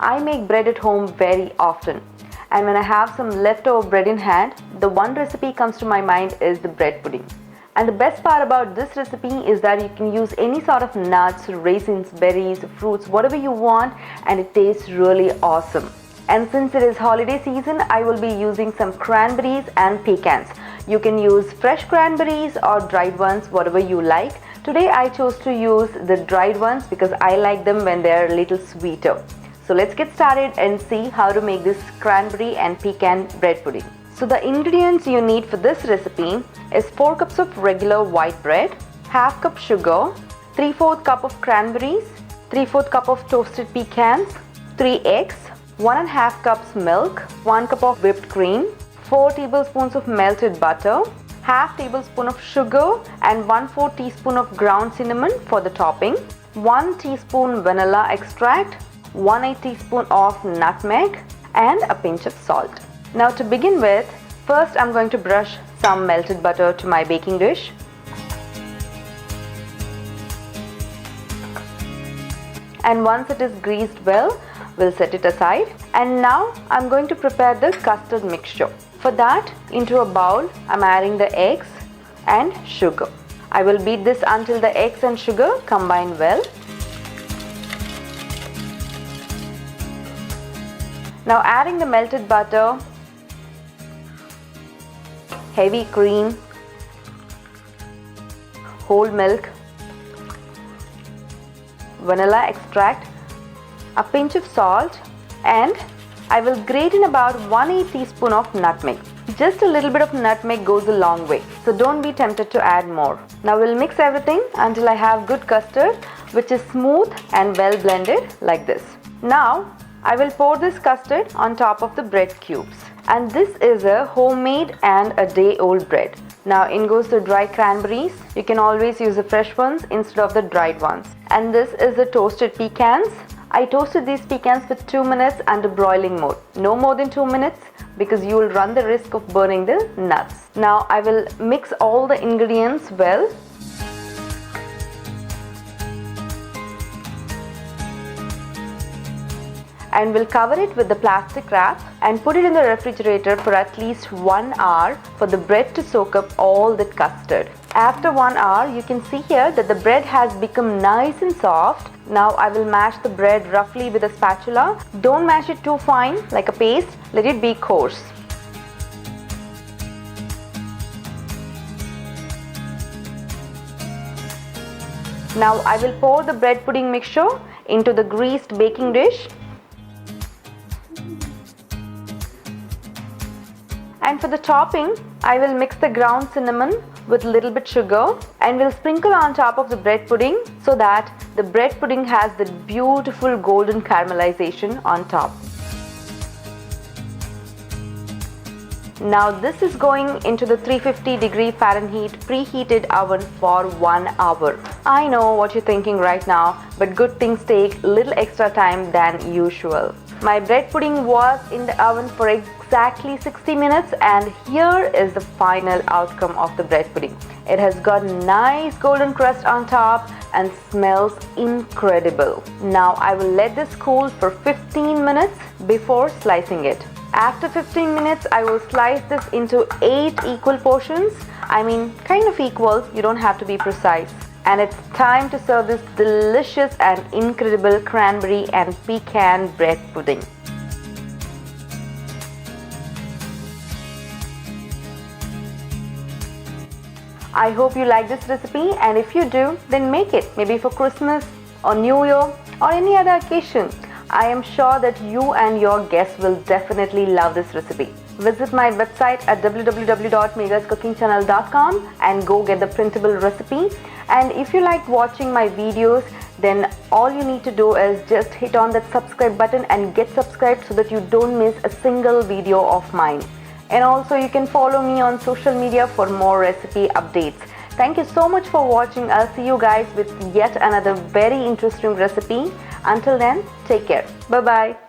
I make bread at home very often. And when I have some leftover bread in hand, the one recipe comes to my mind is the bread pudding. And the best part about this recipe is that you can use any sort of nuts, raisins, berries, fruits, whatever you want, and it tastes really awesome. And since it is holiday season, I will be using some cranberries and pecans. You can use fresh cranberries or dried ones, whatever you like. Today I chose to use the dried ones because I like them when they are a little sweeter. So let's get started and see how to make this cranberry and pecan bread pudding. So the ingredients you need for this recipe is 4 cups of regular white bread, half cup sugar, 3/4 cup of cranberries, 3/4 cup of toasted pecans, 3 eggs, 1.5 cups milk, 1 cup of whipped cream, 4 tablespoons of melted butter, half tablespoon of sugar and 1/4 teaspoon of ground cinnamon for the topping, 1 teaspoon vanilla extract, 1/8 teaspoon of nutmeg and a pinch of salt. Now to begin with, first I'm going to brush some melted butter to my baking dish. And once it is greased well, we'll set it aside. And now I'm going to prepare the custard mixture. For that, into a bowl, I'm adding the eggs and sugar. I will beat this until the eggs and sugar combine well. Now adding the melted butter, heavy cream, whole milk, vanilla extract, a pinch of salt, and I will grate in about 1/8 teaspoon of nutmeg. Just a little bit of nutmeg goes a long way, so don't be tempted to add more. Now we'll mix everything until I have good custard which is smooth and well blended like this. Now I will pour this custard on top of the bread cubes. And this is a homemade and a day-old bread. Now in goes the dry cranberries. You can always use the fresh ones instead of the dried ones. And this is the toasted pecans. I toasted these pecans for 2 minutes under broiling mode. No more than 2 minutes because you will run the risk of burning the nuts. Now I will mix all the ingredients well. And we'll cover it with the plastic wrap and put it in the refrigerator for at least 1 hour for the bread to soak up all that custard. After 1 hour, you can see here that the bread has become nice and soft. Now I will mash the bread roughly with a spatula. Don't mash it too fine like a paste, let it be coarse. Now I will pour the bread pudding mixture into the greased baking dish. And for the topping, I will mix the ground cinnamon with little bit sugar and will sprinkle on top of the bread pudding so that the bread pudding has the beautiful golden caramelization on top. Now this is going into the 350-degree Fahrenheit preheated oven for 1 hour. I know what you're thinking right now, but good things take little extra time than usual. My bread pudding was in the oven for exactly 60 minutes and here is the final outcome of the bread pudding. It has got nice golden crust on top and smells incredible. Now I will let this cool for 15 minutes before slicing it. After 15 minutes, I will slice this into 8 equal portions. I mean, kind of equal, you don't have to be precise. And it's time to serve this delicious and incredible cranberry and pecan bread pudding. I hope you like this recipe, and if you do, then make it maybe for Christmas or New Year or any other occasion. I am sure that you and your guests will definitely love this recipe. Visit my website at www.meghascookingchannel.com and go get the printable recipe. And if you like watching my videos, then all you need to do is just hit on that subscribe button and get subscribed so that you don't miss a single video of mine. And also you can follow me on social media for more recipe updates. Thank you so much for watching. I'll see you guys with yet another very interesting recipe. Until then, take care. Bye-bye.